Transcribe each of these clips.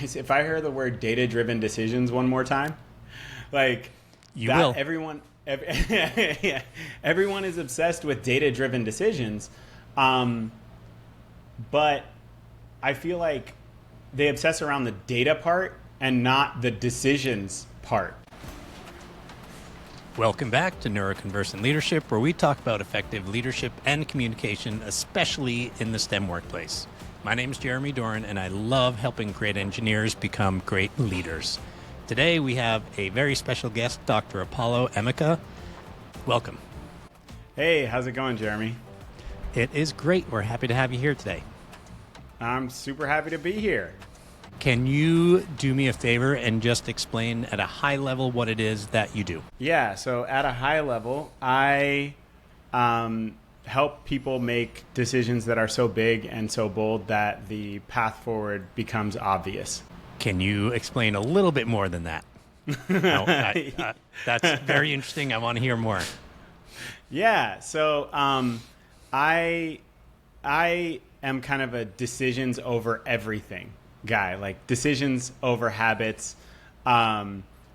if I hear the word data-driven decisions one more time, like you will. Yeah, everyone is obsessed with data-driven decisions, but I feel like they obsess around the data part and not the decisions part. Welcome back to Neuroconversant Leadership, where we talk about effective leadership and communication, especially in the STEM workplace. My name is Jeremy Doran, and I love helping great engineers become great leaders. Today, we have a very special guest, Dr. Emeka. Welcome. Hey, how's it going, Jeremy? It is great. We're happy to have you here today. I'm super happy to be here. Can you do me a favor and just explain at a high level what it is that you do? Yeah, so at a high level, I help people make decisions that are so big and so bold that the path forward becomes obvious. Can you explain a little bit more than that? No, that's very interesting. I want to hear more. Yeah, so I am kind of a decisions over everything guy, like decisions over habits,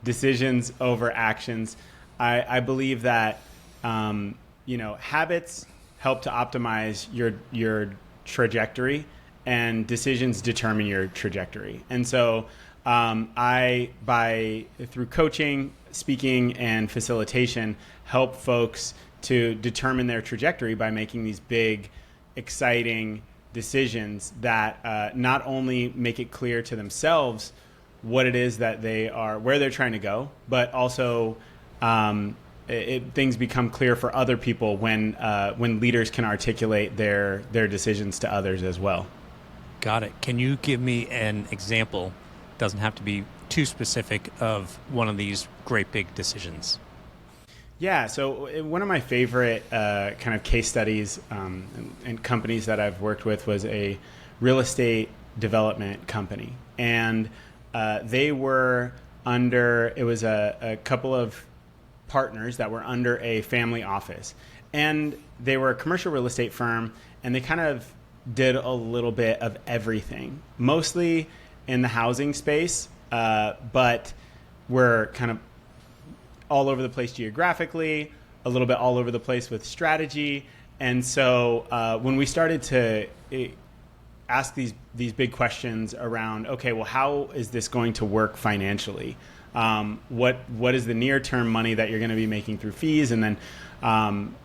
decisions over actions. I believe that habits help to optimize your trajectory, and decisions determine your trajectory. And so through coaching, speaking, and facilitation, help folks to determine their trajectory by making these big, exciting decisions that not only make it clear to themselves what it is that they are, where they're trying to go, but also things become clear for other people when leaders can articulate their decisions to others as well. Got it. Can you give me an example? Doesn't have to be too specific, of one of these great big decisions. Yeah, so one of my favorite kind of case studies and companies that I've worked with was a real estate development company. And they were under, it was a couple of partners that were under a family office. And they were a commercial real estate firm, and they kind of did a little bit of everything, mostly in the housing space, but were kind of all over the place geographically, a little bit all over the place with strategy. And so when we started to ask these big questions around, okay, well, how is this going to work financially? What is the near-term money that you're going to be making through fees? And then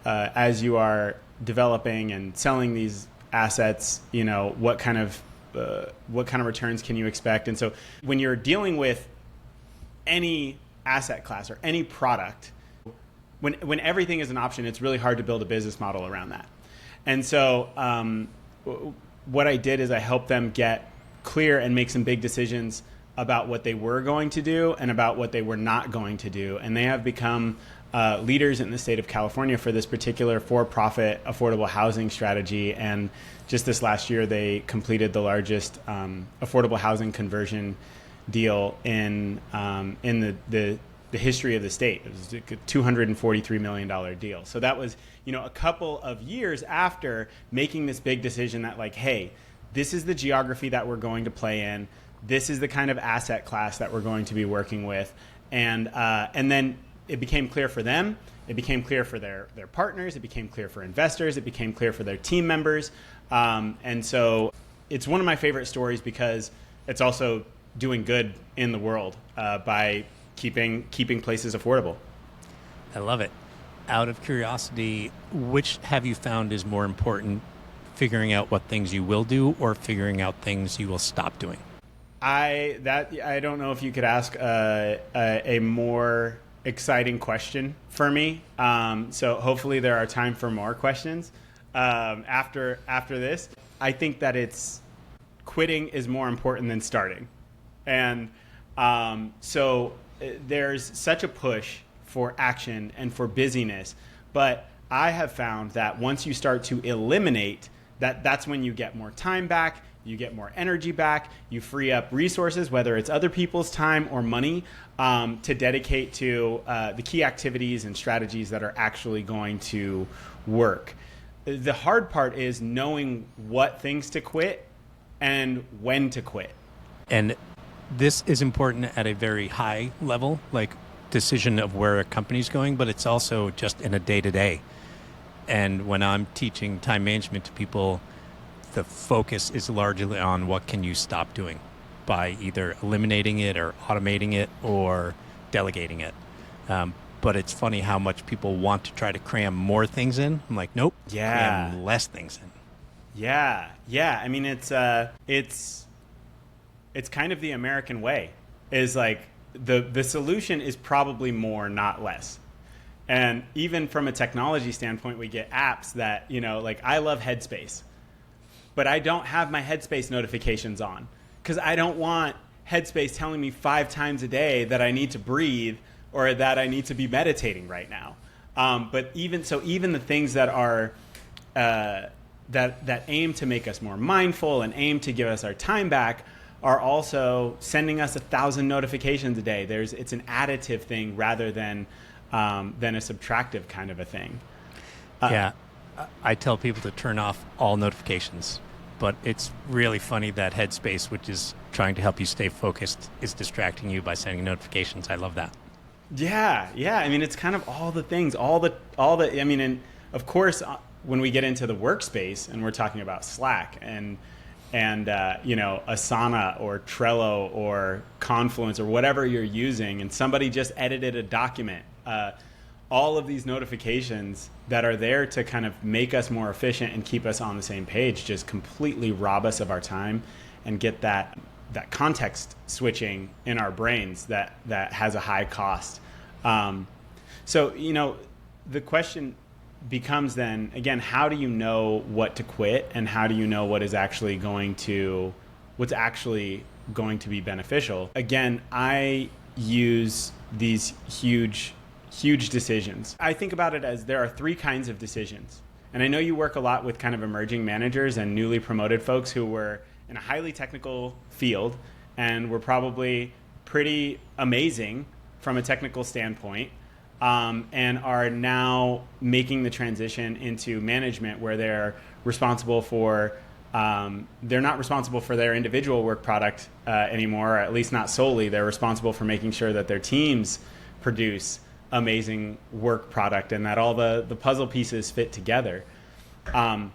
as you are developing and selling these assets, what kind of returns can you expect? And so when you're dealing with any asset class or any product, when everything is an option, it's really hard to build a business model around that. And so what I did is I helped them get clear and make some big decisions about what they were going to do and about what they were not going to do. And they have become leaders in the state of California for this particular for-profit affordable housing strategy. And just this last year, they completed the largest affordable housing conversion deal in the history of the state. It was a $243 million deal. So that was, a couple of years after making this big decision that, like, hey, this is the geography that we're going to play in. This is the kind of asset class that we're going to be working with. And then it became clear for them. It became clear for their partners. It became clear for investors. It became clear for their team members. And so it's one of my favorite stories because it's also doing good in the world by keeping places affordable. I love it. Out of curiosity, which have you found is more important, figuring out what things you will do or figuring out things you will stop doing? I don't know if you could ask a more exciting question for me. So hopefully there are time for more questions after this. I think that quitting is more important than starting. And so there's such a push for action and for busyness. But I have found that once you start to eliminate, that's when you get more time back, you get more energy back, you free up resources, whether it's other people's time or money, to dedicate to the key activities and strategies that are actually going to work. The hard part is knowing what things to quit and when to quit. And this is important at a very high level, like decision of where a company's going, but it's also just in a day-to-day. And when I'm teaching time management to people, the focus is largely on what can you stop doing by either eliminating it or automating it or delegating it. But it's funny how much people want to try to cram more things in. I'm like, nope, cram less things in. Yeah. I mean, it's kind of the American way. Is like the solution is probably more, not less. And even from a technology standpoint, we get apps that, like I love Headspace, but I don't have my Headspace notifications on because I don't want Headspace telling me 5 times a day that I need to breathe or that I need to be meditating right now. But even the things that are that aim to make us more mindful and aim to give us our time back are also sending us 1,000 notifications a day. It's an additive thing rather than a subtractive kind of a thing. Yeah, I tell people to turn off all notifications, but it's really funny that Headspace, which is trying to help you stay focused, is distracting you by sending notifications. I love that. Yeah. I mean, it's kind of all the things, all the. I mean, and of course, when we get into the workspace and we're talking about Slack and Asana or Trello or Confluence or whatever you're using, and somebody just edited a document. All of these notifications that are there to kind of make us more efficient and keep us on the same page just completely rob us of our time and get that context switching in our brains that has a high cost. So the question becomes then, again, how do you know what to quit and how do you know what's actually going to be beneficial? Again, I use these huge decisions. I think about it as there are 3 kinds of decisions. And I know you work a lot with kind of emerging managers and newly promoted folks who were in a highly technical field and were probably pretty amazing from a technical standpoint, and are now making the transition into management where they're responsible for they're not responsible for their individual work product anymore, or at least not solely. They're responsible for making sure that their teams produce amazing work product and that all the puzzle pieces fit together. And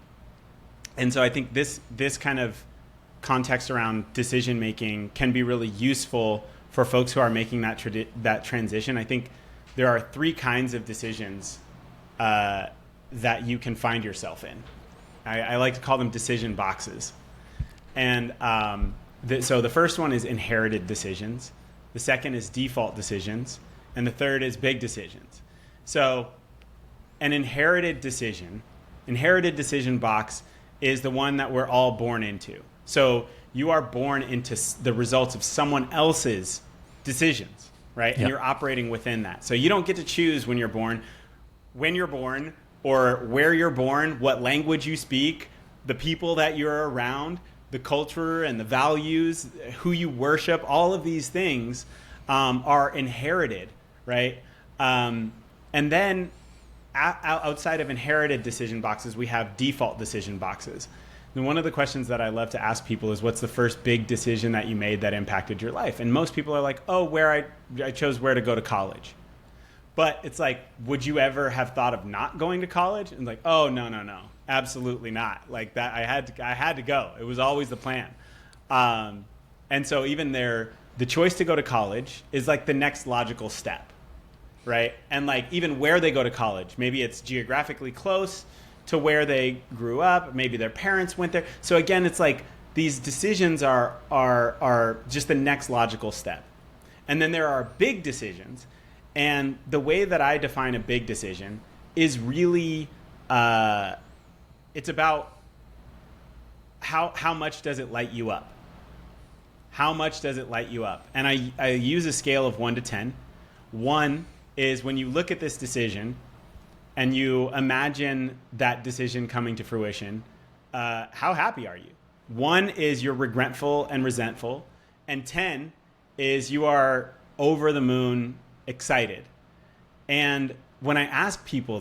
so I think this kind of context around decision making can be really useful for folks who are making that transition. I think there are 3 kinds of decisions that you can find yourself in. I like to call them decision boxes. And so the first one is inherited decisions. The second is default decisions. And the third is big decisions. So an inherited decision box is the one that we're all born into. So you are born into the results of someone else's decisions, right? Yep. And you're operating within that. So you don't get to choose when you're born, or where you're born, what language you speak, the people that you're around, the culture and the values, who you worship. All of these things are inherited. Right? And then outside of inherited decision boxes, we have default decision boxes. And one of the questions that I love to ask people is, what's the first big decision that you made that impacted your life? And most people are like, oh, I chose where to go to college. But it's like, would you ever have thought of not going to college? And like, oh, no, absolutely not. Like that, I had to go. It was always the plan. And so even the choice to go to college is like the next logical step. Right? And like even where they go to college, maybe it's geographically close to where they grew up, maybe their parents went there. So again, it's like these decisions are just the next logical step. And then there are big decisions. And the way that I define a big decision is really, it's about how much does it light you up? How much does it light you up? And I use a scale of 1 to 10. 1 is when you look at this decision and you imagine that decision coming to fruition, how happy are you? 1 is you're regretful and resentful, and 10 is you are over the moon excited. And when I ask people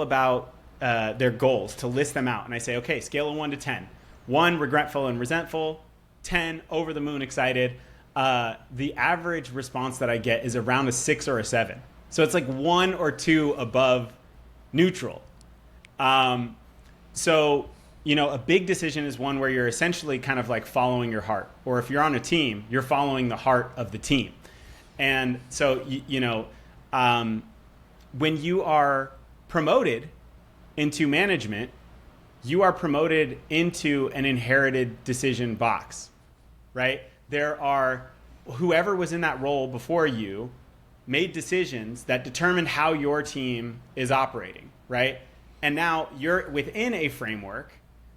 about their goals, to list them out, and I say, okay, scale of 1 to 10. 1, regretful and resentful. 10, over the moon excited. The average response that I get is around a 6 or a 7. So it's like 1 or 2 above neutral. So, a big decision is one where you're essentially kind of like following your heart. Or if you're on a team, you're following the heart of the team. And so, when you are promoted into management, you are promoted into an inherited decision box, right? Whoever was in that role before you made decisions that determined how your team is operating, right? And now you're within a framework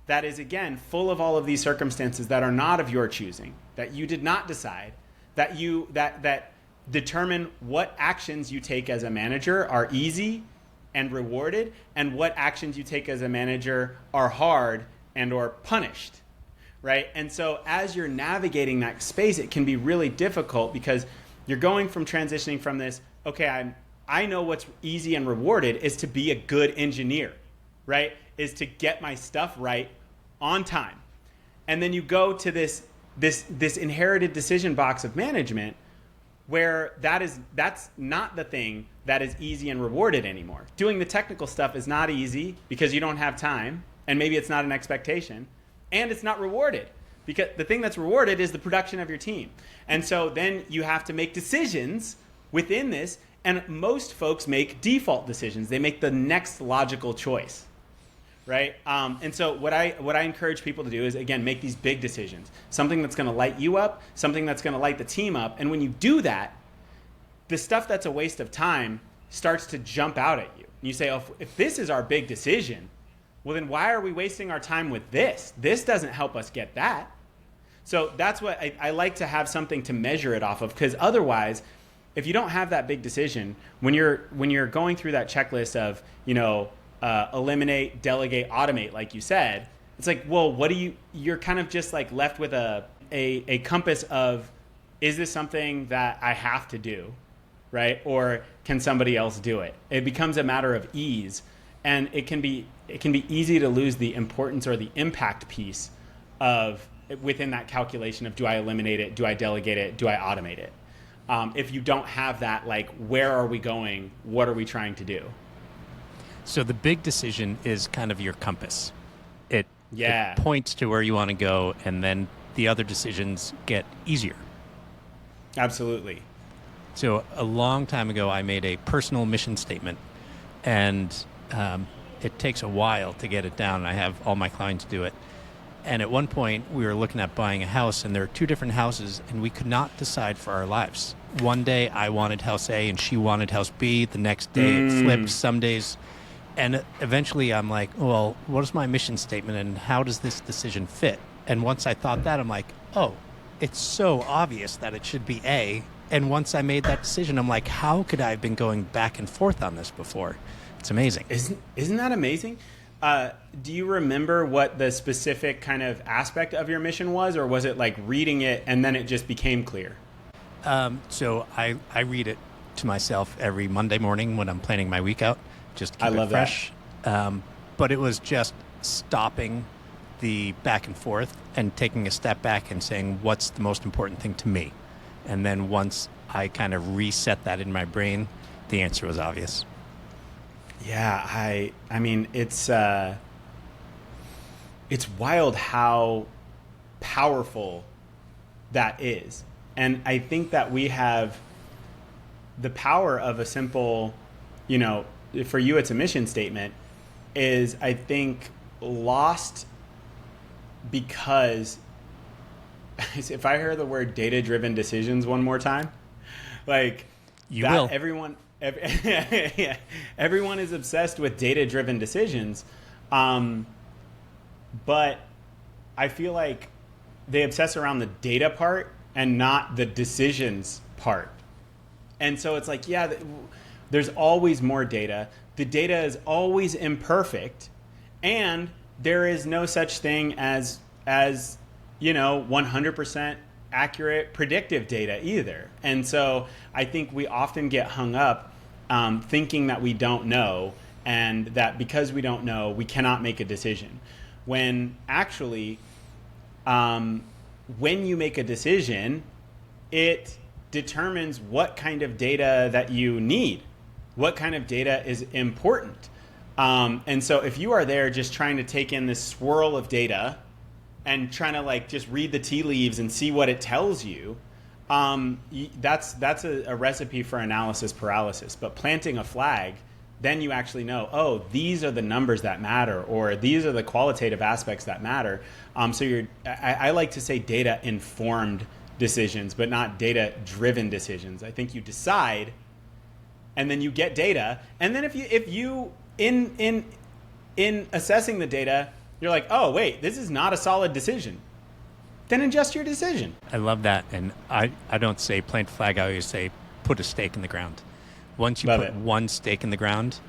that is, again, full of all of these circumstances that are not of your choosing, that you did not decide, that determine what actions you take as a manager are easy and rewarded, and what actions you take as a manager are hard and or punished, right? And so as you're navigating that space, it can be really difficult because you're going from transitioning from this, okay, I know what's easy and rewarded is to be a good engineer, right? Is to get my stuff right on time. And then you go to this inherited decision box of management where that's not the thing that is easy and rewarded anymore. Doing the technical stuff is not easy because you don't have time, and maybe it's not an expectation, and it's not rewarded because the thing that's rewarded is the production of your team. And so then you have to make decisions within this, and most folks make default decisions. They make the next logical choice, right? And so what I encourage people to do is, again, make these big decisions. Something that's going to light you up, something that's going to light the team up. And when you do that, the stuff that's a waste of time starts to jump out at you. And you say, oh, if this is our big decision, well, then why are we wasting our time with this? This doesn't help us get that. So that's what I like to have something to measure it off of, because otherwise, if you don't have that big decision, when you're going through that checklist of, eliminate, delegate, automate, like you said, it's like, well, you're kind of just like left with a compass of, is this something that I have to do, right? Or can somebody else do it? It becomes a matter of ease, and it can be easy to lose the importance or the impact piece of within that calculation of, do I eliminate it? Do I delegate it? Do I automate it? If you don't have that, like, where are we going? What are we trying to do? So the big decision is kind of your compass. It Yeah. points to where you want to go, and then the other decisions get easier. Absolutely. So a long time ago, I made a personal mission statement, and it takes a while to get it down. I have all my clients do it. And at one point, we were looking at buying a house, and there were 2 different houses, and we could not decide for our lives. One day, I wanted house A, and she wanted house B. The next day, it flipped. Some days. And eventually, I'm like, well, what is my mission statement, and how does this decision fit? And once I thought that, I'm like, oh, it's so obvious that it should be A. And once I made that decision, I'm like, how could I have been going back and forth on this before? It's amazing. Isn't that amazing? Do you remember what the specific kind of aspect of your mission was, or was it like reading it and then it just became clear? So I read it to myself every Monday morning when I'm planning my week out, just to keep it fresh. But it was just stopping the back and forth and taking a step back and saying, what's the most important thing to me? And then once I kind of reset that in my brain, the answer was obvious. Yeah, I mean, it's wild how powerful that is. And I think that we have the power of a simple, for you it's a mission statement, is, I think, lost because if I hear the word data-driven decisions one more time, like, you will. Everyone is obsessed with data-driven decisions, but I feel like they obsess around the data part and not the decisions part. And so it's like, yeah, there's always more data. The data is always imperfect, and there is no such thing as 100% accurate predictive data either. And so I think we often get hung up thinking that we don't know, and that because we don't know, we cannot make a decision. When actually, when you make a decision, it determines what kind of data that you need, what kind of data is important. And so if you are there just trying to take in this swirl of data and trying to like just read the tea leaves and see what it tells you, that's a recipe for analysis paralysis. But planting a flag, then you actually know, oh, these are the numbers that matter, or these are the qualitative aspects that matter. So I like to say data-informed decisions, but not data-driven decisions. I think you decide, and then you get data, and then if you in assessing the data, you're like, oh wait, this is not a solid decision, then adjust your decision. I love that, and I don't say plant a flag. I always say put a stake in the ground. Once you put one stake in the ground,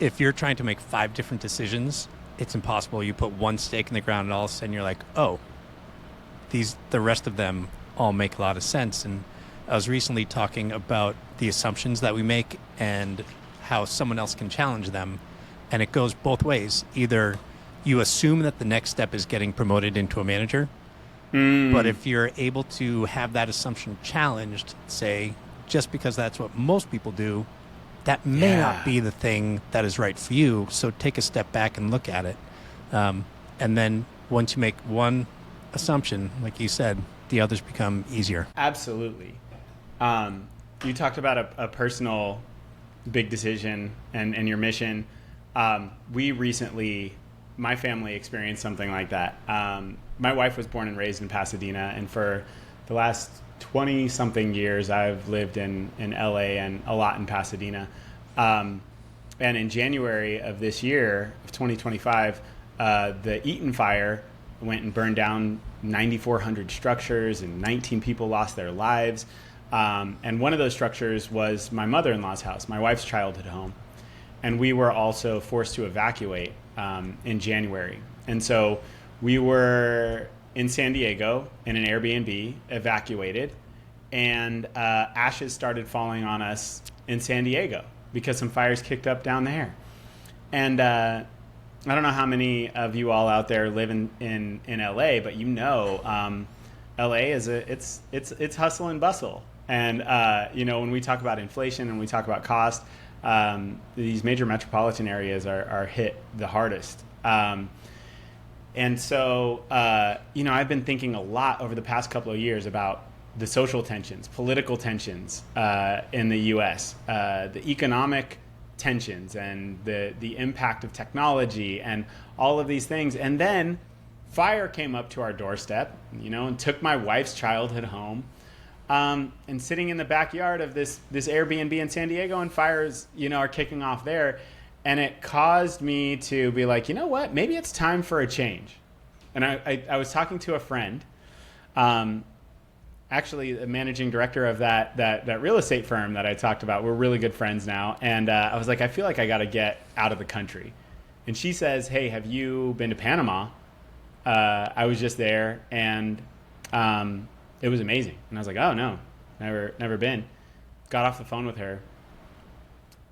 if you're trying to make 5 different decisions, it's impossible. You put one stake in the ground and all of a sudden you're like, oh, the rest of them all make a lot of sense. And I was recently talking about the assumptions that we make and how someone else can challenge them. And it goes both ways. Either you assume that the next step is getting promoted into a manager, but if you're able to have that assumption challenged, say, just because that's what most people do, that may not be the thing that is right for you. So take a step back and look at it. And then once you make one assumption, like you said, the others become easier. Absolutely. You talked about a personal big decision and your mission. We recently, my family experienced something like that. My wife was born and raised in Pasadena, and for the last 20-something years, I've lived in LA and a lot in Pasadena. And in January of this year, of 2025, the Eaton fire went and burned down 9,400 structures, and 19 people lost their lives. And one of those structures was my mother-in-law's house, my wife's childhood home. And we were also forced to evacuate in January. And so we were in San Diego in an Airbnb, evacuated, and ashes started falling on us in San Diego because some fires kicked up down there. And I don't know how many of you all out there live in LA, but you know, LA is it's hustle and bustle. And when we talk about inflation and we talk about cost, these major metropolitan areas are hit the hardest. And so, I've been thinking a lot over the past couple of years about the social tensions, political tensions in the U.S., the economic tensions, and the impact of technology, and all of these things. And then fire came up to our doorstep, and took my wife's childhood home. And sitting in the backyard of this Airbnb in San Diego, and fires, are kicking off there. And it caused me to be like, you know what? Maybe it's time for a change. And I was talking to a friend, actually the managing director of that real estate firm that I talked about. We're really good friends now. And I was like, I feel like I got to get out of the country. And she says, hey, have you been to Panama? I was just there, and it was amazing. And I was like, oh, no, never been. Got off the phone with her.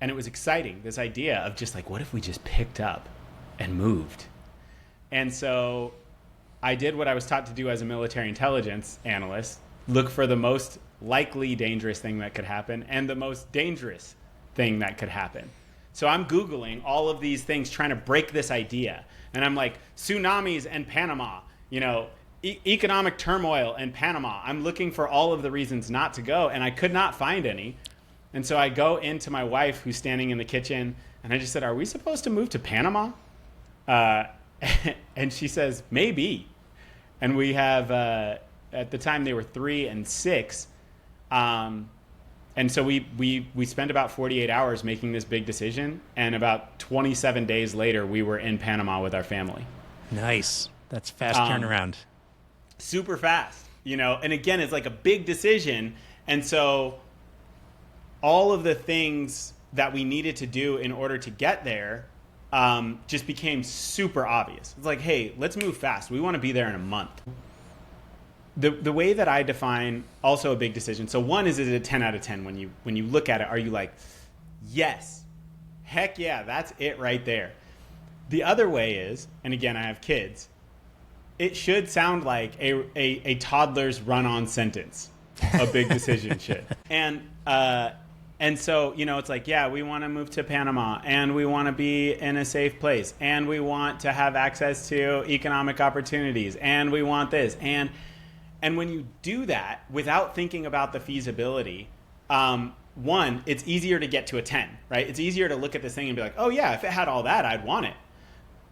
And it was exciting, this idea of just like, what if we just picked up and moved? And so I did what I was taught to do as a military intelligence analyst, look for the most likely dangerous thing that could happen and the most dangerous thing that could happen. So I'm Googling all of these things, trying to break this idea. And I'm like, tsunamis and Panama, economic turmoil and Panama. I'm looking for all of the reasons not to go, and I could not find any. And so I go into my wife, who's standing in the kitchen, and I just said, are we supposed to move to Panama? And she says, maybe. And we have, at the time, they were 3 and 6. And so we spent about 48 hours making this big decision. And about 27 days later, we were in Panama with our family. Nice. That's fast turnaround. Super fast, And again, it's like a big decision. And so all of the things that we needed to do in order to get there just became super obvious. It's like, hey, let's move fast. We want to be there in a month. The way that I define also a big decision. So one, is it a 10 out of 10? When you look at it, are you like, yes, heck yeah, that's it right there. The other way is, and again, I have kids, it should sound like a toddler's run-on sentence. A big decision should. And so, it's like, yeah, we want to move to Panama, and we want to be in a safe place, and we want to have access to economic opportunities, and we want this. And when you do that without thinking about the feasibility, one, it's easier to get to a 10, right? It's easier to look at this thing and be like, oh yeah, if it had all that, I'd want it.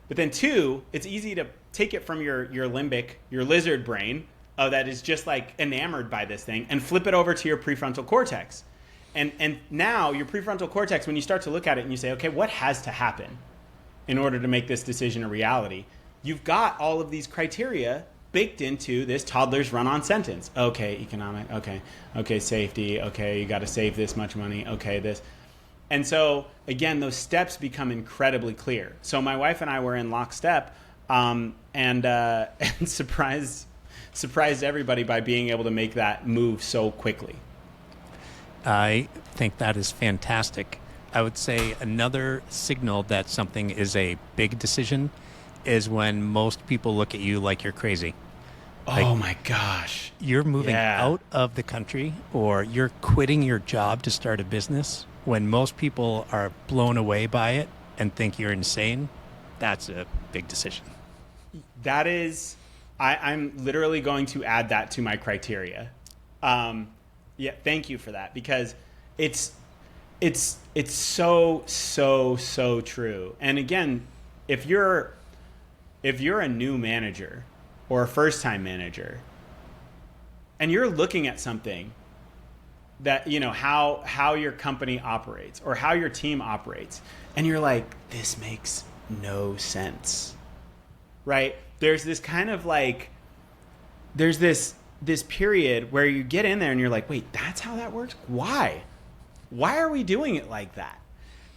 But then two, it's easy to take it from your limbic, your lizard brain, that is just like enamored by this thing, and flip it over to your prefrontal cortex. And now your prefrontal cortex, when you start to look at it and you say, okay, what has to happen in order to make this decision a reality? You've got all of these criteria baked into this toddler's run-on sentence. Okay, economic, okay, safety, okay, you got to save this much money, okay, this. And so, again, those steps become incredibly clear. So my wife and I were in lockstep and surprised everybody by being able to make that move so quickly. I think that is fantastic. I would say another signal that something is a big decision is when most people look at you like you're crazy. Oh my gosh. You're moving out of the country, or you're quitting your job to start a business. When most people are blown away by it and think you're insane, that's a big decision. That is, I'm literally going to add that to my criteria. Yeah, thank you for that, because it's so true. And again, if you're a new manager or a first-time manager, and you're looking at something that, how your company operates or how your team operates, and you're like, this makes no sense, right? There's this kind of like, there's this period where you get in there and you're like, wait, that's how that works? Why are we doing it like that?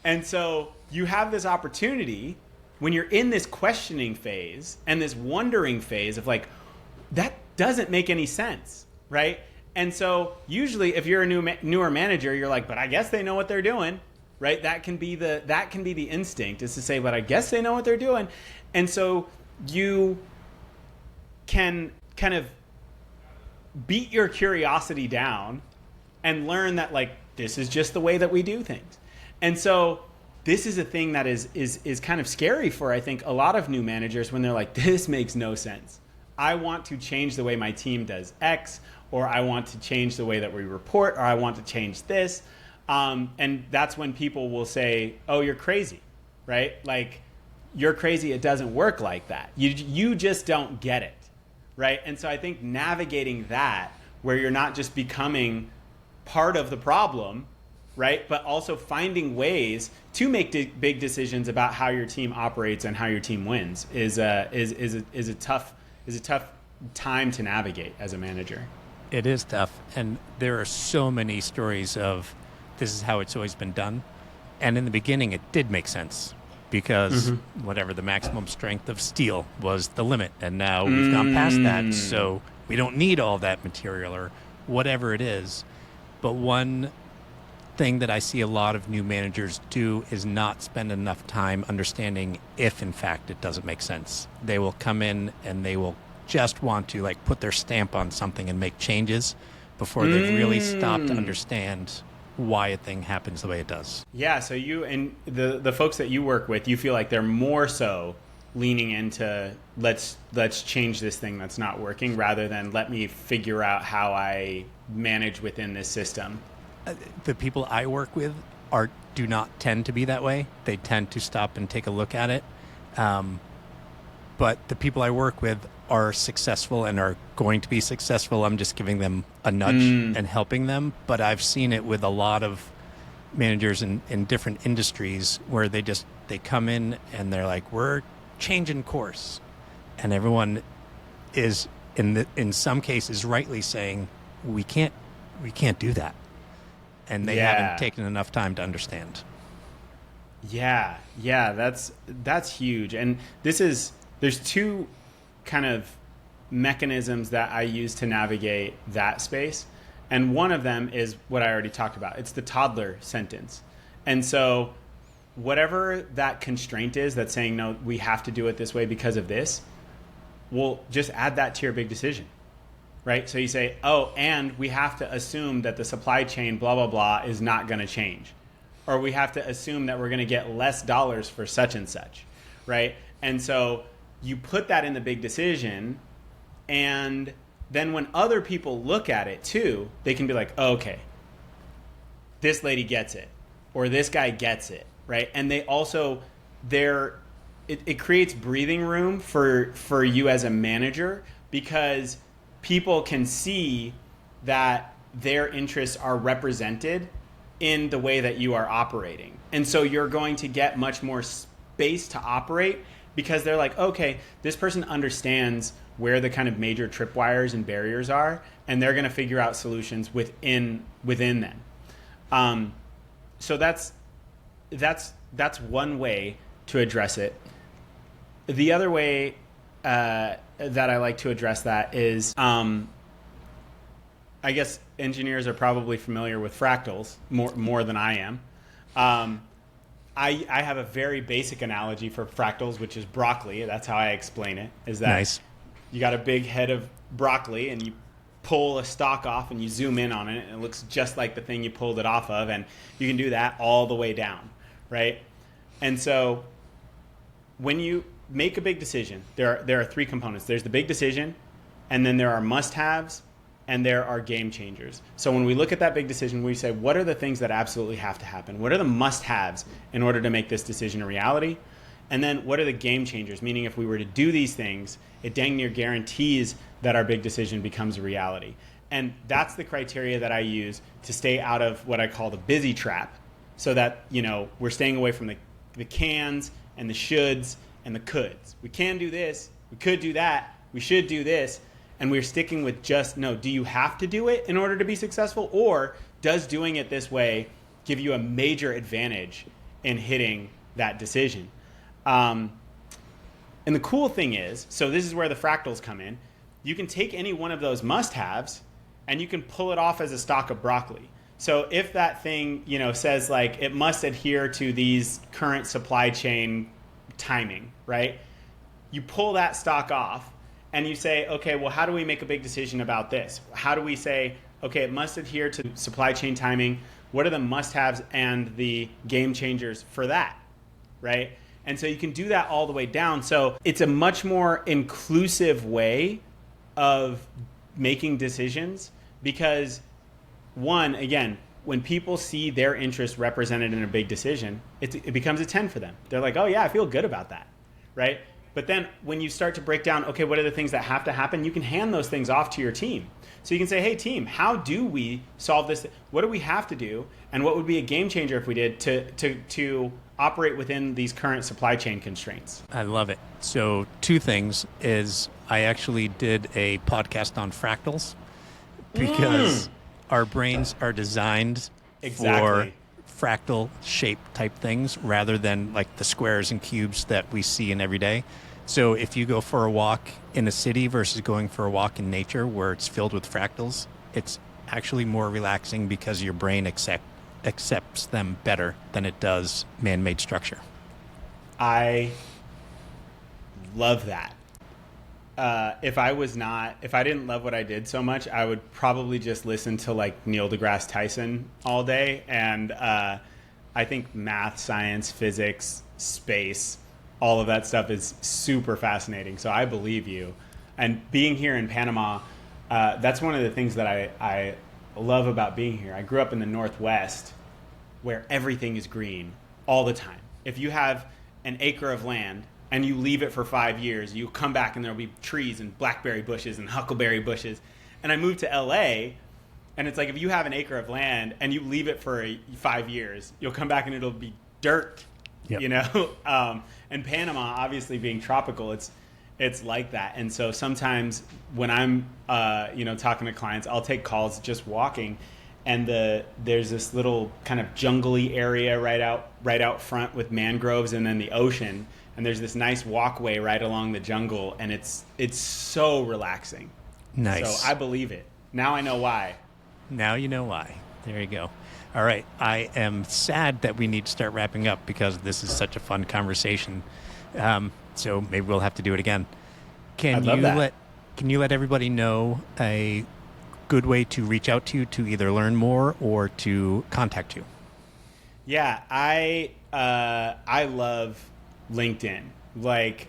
And so you have this opportunity when you're in this questioning phase and this wondering phase of like, that doesn't make any sense, right? And so usually if you're a newer manager, you're like, but I guess they know what they're doing, right? That can be the instinct, is to say, but I guess they know what they're doing. And so you can kind of beat your curiosity down and learn that, like, this is just the way that we do things. And so this is a thing that is kind of scary for, I think, a lot of new managers, when they're like, this makes no sense. I want to change the way my team does X, or I want to change the way that we report, or I want to change this. And that's when people will say, oh, you're crazy, right? Like, you're crazy. It doesn't work like that. You just don't get it. Right. And so I think navigating that, where you're not just becoming part of the problem, right, but also finding ways to make big decisions about how your team operates and how your team wins, is a tough time to navigate as a manager. It is tough. And there are so many stories of this is how it's always been done. And in the beginning, it did make sense, because whatever, the maximum strength of steel was the limit. And now we've gone past that, so we don't need all that material or whatever it is. But one thing that I see a lot of new managers do is not spend enough time understanding if, in fact, it doesn't make sense. They will come in and they will just want to, like, put their stamp on something and make changes before they've really stopped to understand why a thing happens the way it does. Yeah, so you and the folks that you work with, you feel like they're more so leaning into let's change this thing that's not working, rather than let me figure out how I manage within this system. The people I work with do not tend to be that way. They tend to stop and take a look at it. But the people I work with are successful and are going to be successful. I'm just giving them a nudge and helping them. But I've seen it with a lot of managers in different industries, where they come in and they're like, we're changing course. And everyone is, in some cases, rightly saying, we can't do that. And they haven't taken enough time to understand. Yeah, that's huge. And there's two kind of mechanisms that I use to navigate that space. And one of them is what I already talked about. It's the toddler sentence. And so whatever that constraint is that's saying, no, we have to do it this way because of this, well, just add that to your big decision, right? So you say, oh, and we have to assume that the supply chain, blah, blah, blah, is not going to change. Or we have to assume that we're going to get less dollars for such and such, right? And so you put that in the big decision, and then when other people look at it too, they can be like, oh, okay, this lady gets it, or this guy gets it, right? And they also, it creates breathing room for you as a manager, because people can see that their interests are represented in the way that you are operating. And so you're going to get much more space to operate, because they're like, okay, this person understands where the kind of major tripwires and barriers are, and they're going to figure out solutions within them. So that's one way to address it. The other way that I like to address that is, I guess engineers are probably familiar with fractals more than I am. I have a very basic analogy for fractals, which is broccoli. That's how I explain it. Is that nice. You got a big head of broccoli, and you pull a stalk off and you zoom in on it, and it looks just like the thing you pulled it off of, and you can do that all the way down, right? And so when you make a big decision, there are three components. There's the big decision, and then there are must-haves, and there are game changers. So when we look at that big decision, we say, what are the things that absolutely have to happen? What are the must-haves in order to make this decision a reality? And then what are the game changers? Meaning, if we were to do these things, it dang near guarantees that our big decision becomes a reality. And that's the criteria that I use to stay out of what I call the busy trap, so that, we're staying away from the cans and the shoulds and the coulds. We can do this, we could do that, we should do this, and we're sticking with just, no, do you have to do it in order to be successful, or does doing it this way give you a major advantage in hitting that decision? And the cool thing is, so this is where the fractals come in, you can take any one of those must-haves and you can pull it off as a stalk of broccoli. So if that thing, says like it must adhere to these current supply chain timing, right? You pull that stalk off and you say, okay, well, how do we make a big decision about this? How do we say, okay, it must adhere to supply chain timing. What are the must-haves and the game changers for that, right? And so you can do that all the way down. So it's a much more inclusive way of making decisions, because one, again, when people see their interests represented in a big decision, it becomes a 10 for them. They're like, oh yeah, I feel good about that, right? But then when you start to break down, okay, what are the things that have to happen? You can hand those things off to your team. So you can say, hey team, how do we solve this? What do we have to do? And what would be a game changer if we did to operate within these current supply chain constraints? I love it. So two things is I actually did a podcast on fractals, because our brains are designed for fractal shape type things rather than like the squares and cubes that we see in every day. So if you go for a walk in a city versus going for a walk in nature where it's filled with fractals, it's actually more relaxing because your brain accepts them better than it does man-made structure. I love that. If I didn't love what I did so much, I would probably just listen to like Neil deGrasse Tyson all day. And I think math, science, physics, space, all of that stuff is super fascinating. So I believe you. And being here in Panama, that's one of the things that I love about being here. I grew up in the Northwest, where everything is green all the time. If you have an acre of land and you leave it for 5 years, you come back and there'll be trees and blackberry bushes and huckleberry bushes. And I moved to LA, and it's like, if you have an acre of land and you leave it for 5 years, you'll come back and it'll be dirt. Yep. And Panama, obviously being tropical, it's like that. And so sometimes when I'm talking to clients, I'll take calls just walking, and there's this little kind of jungly area right out front with mangroves and then the ocean, and there's this nice walkway right along the jungle, and it's so relaxing. Nice. So I believe it. Now I know why. Now you know why. There you go. All right. I am sad that we need to start wrapping up because this is such a fun conversation. So maybe we'll have to do it again. Can I'd love that. Can you let everybody know a good way to reach out to you to either learn more or to contact you? Yeah, I love LinkedIn. Like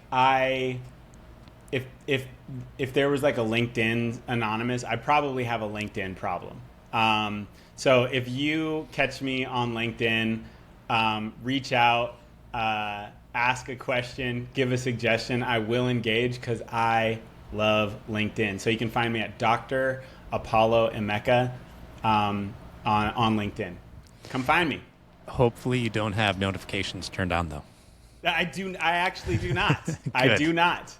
if there was like a LinkedIn anonymous, I probably have a LinkedIn problem. So if you catch me on LinkedIn, reach out, ask a question, give a suggestion. I will engage because I love LinkedIn. So you can find me at Dr. Apollo Emeka on LinkedIn. Come find me. Hopefully you don't have notifications turned on, though. I actually do not. I do not.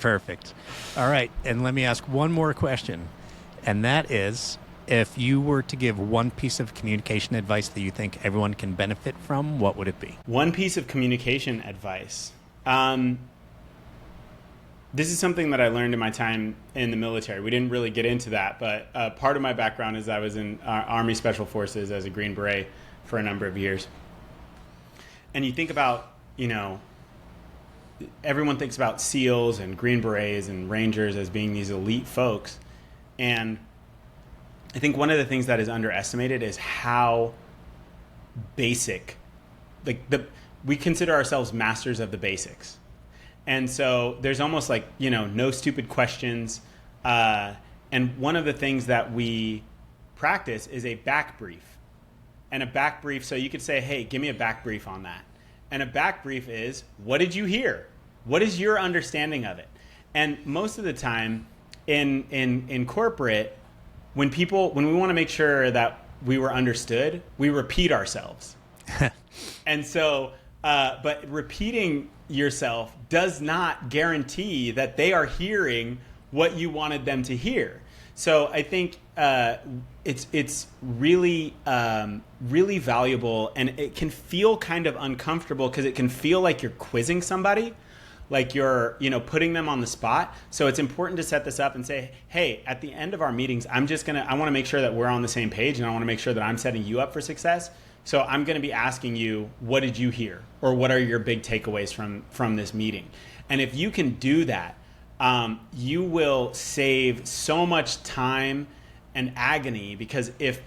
Perfect. All right. And let me ask one more question. And that is, if you were to give one piece of communication advice that you think everyone can benefit from, what would it be? One piece of communication advice. This is something that I learned in my time in the military. We didn't really get into that, but part of my background is I was in Army Special Forces as a Green Beret for a number of years. And you think about, everyone thinks about SEALs and Green Berets and Rangers as being these elite folks. And I think one of the things that is underestimated is how basic, we consider ourselves masters of the basics. And so there's almost like, no stupid questions. And one of the things that we practice is a back brief. And a back brief, so you could say, hey, give me a back brief on that. And a back brief is, what did you hear? What is your understanding of it? And most of the time in corporate, when we want to make sure that we were understood, we repeat ourselves. And so, but repeating yourself does not guarantee that they are hearing what you wanted them to hear. So I think it's really really valuable, and it can feel kind of uncomfortable because it can feel like you're quizzing somebody, like you're putting them on the spot. So it's important to set this up and say, hey, at the end of our meetings, I want to make sure that we're on the same page, and I want to make sure that I'm setting you up for success. So I'm going to be asking you, what did you hear? Or what are your big takeaways from this meeting? And if you can do that, you will save so much time and agony, because if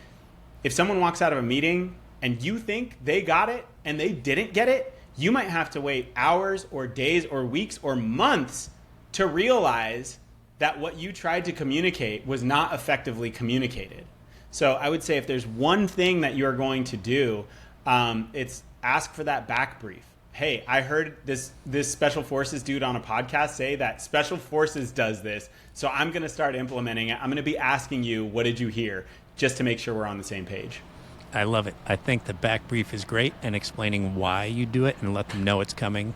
someone walks out of a meeting and you think they got it and they didn't get it, you might have to wait hours or days or weeks or months to realize that what you tried to communicate was not effectively communicated. So I would say if there's one thing that you're going to do, it's ask for that back brief. Hey, I heard this Special Forces dude on a podcast say that Special Forces does this, so I'm going to start implementing it. I'm going to be asking you, what did you hear, just to make sure we're on the same page. I love it. I think the back brief is great, and explaining why you do it and let them know it's coming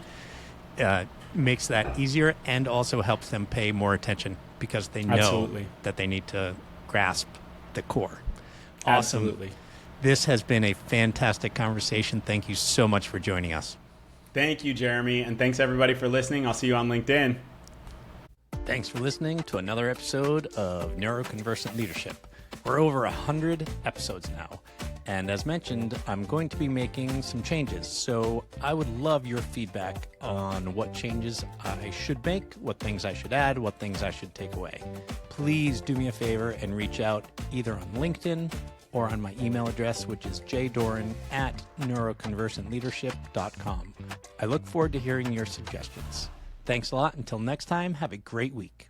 makes that easier, and also helps them pay more attention because they know Absolutely. that they need to grasp the core. Awesome. Absolutely. This has been a fantastic conversation. Thank you so much for joining us. Thank you, Jeremy, and thanks everybody for listening. I'll see you on LinkedIn. Thanks for listening to another episode of Neuroconversant Leadership. We're over 100 episodes now, and as mentioned, I'm going to be making some changes, so I would love your feedback on what changes I should make, what things I should add, what things I should take away. Please do me a favor and reach out either on LinkedIn or on my email address, which is jdoran@neuroconversantleadership.com. I look forward to hearing your suggestions. Thanks a lot. Until next time, have a great week.